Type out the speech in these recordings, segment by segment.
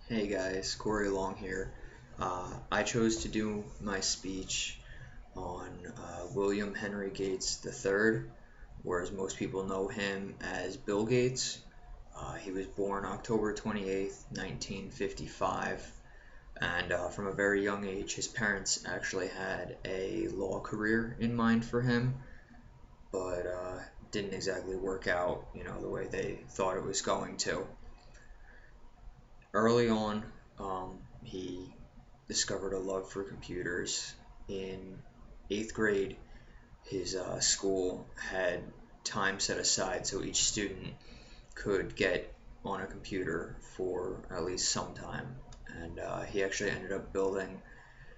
Hey guys, Cory Long here. I chose to do my speech on William Henry Gates III, whereas most people know him as Bill Gates. He was born October 28th, 1955, and from a very young age, his parents actually had a law career in mind for him, but didn't exactly work out, the way they thought it was going to. Early on, he discovered a love for computers. In eighth grade, his school had time set aside so each student could get on a computer for at least some time. And he actually ended up building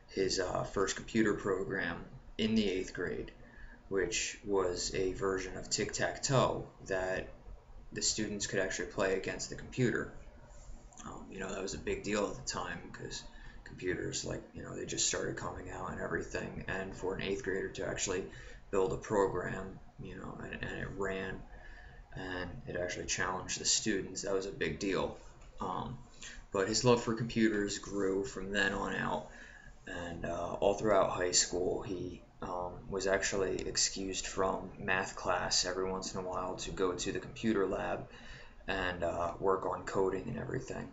his first computer program in the eighth grade, which was a version of tic tac toe that the students could actually play against the computer. That was a big deal at the time because computers, like, they just started coming out and everything. And for an eighth grader to actually build a program, and it ran and it actually challenged the students, that was a big deal. Um, but his love for computers grew from then on out. And all throughout high school, he was actually excused from math class every once in a while to go to the computer lab and work on coding and everything.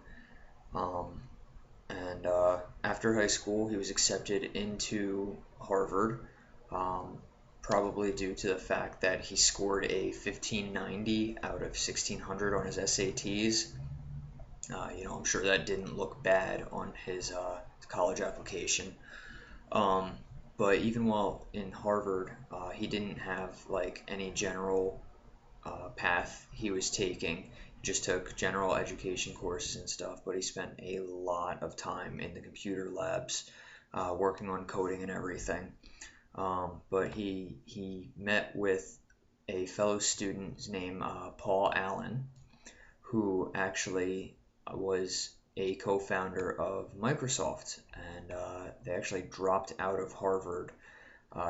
Um, and after high school, he was accepted into Harvard, um, probably due to the fact that he scored a 1590 out of 1600 on his SATs. I'm sure that didn't look bad on his college application. Um, but even while in Harvard, he didn't have like any general path he was taking. He just took general education courses and stuff, but he spent a lot of time in the computer labs working on coding and everything. But he met with a fellow student named Paul Allen, who actually was a co-founder of Microsoft, and they actually dropped out of Harvard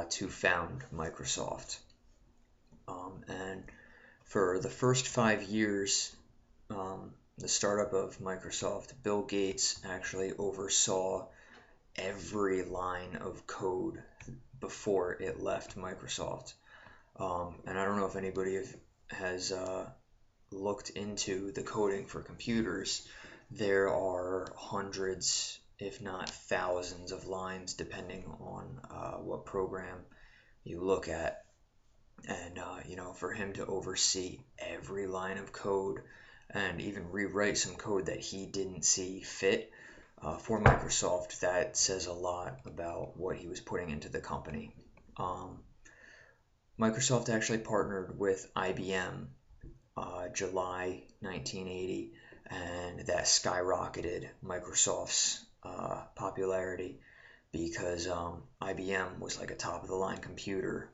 to found Microsoft. And for the first 5 years, the startup of Microsoft, Bill Gates actually oversaw every line of code before it left Microsoft. And I don't know if anybody has looked into the coding for computers. There are hundreds, if not thousands, of lines depending on what program you look at. And for him to oversee every line of code and even rewrite some code that he didn't see fit for Microsoft, that says a lot about what he was putting into the company. um, Microsoft actually partnered with IBM July 1980, and that skyrocketed Microsoft's popularity because IBM was like a top of the line computer,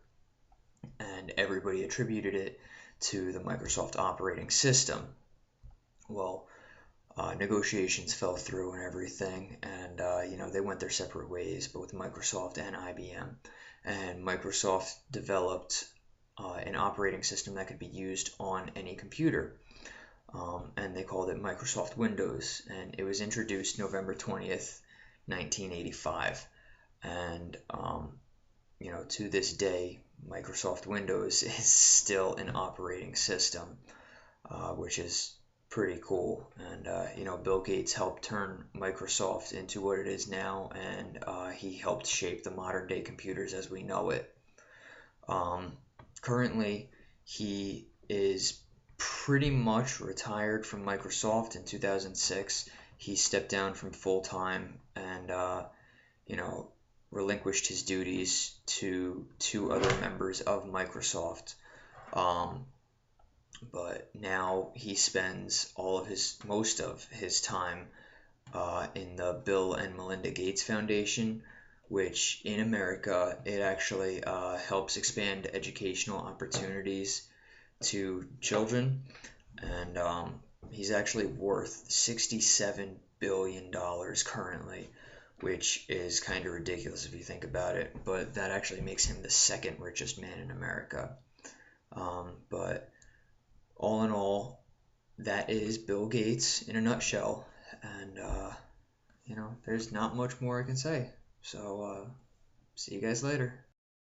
and everybody attributed it to the Microsoft operating system. Well, negotiations fell through and everything, and they went their separate ways, both Microsoft and IBM. And Microsoft developed an operating system that could be used on any computer, and they called it Microsoft Windows, and it was introduced November 20th, 1985. And to this day, Microsoft Windows is still an operating system, which is pretty cool. And Bill Gates helped turn Microsoft into what it is now, and he helped shape the modern day computers as we know it. Um, Currently, he is pretty much retired from Microsoft in 2006. He stepped down from full time and you know, relinquished his duties to two other members of Microsoft. Um, but now he spends most of his time in the Bill and Melinda Gates Foundation, which in America it actually helps expand educational opportunities to children, and he's actually worth $67 billion currently, which is kind of ridiculous if you think about it, but that actually makes him the second richest man in America. But all in all, that is Bill Gates in a nutshell. And, there's not much more I can say. So, see you guys later.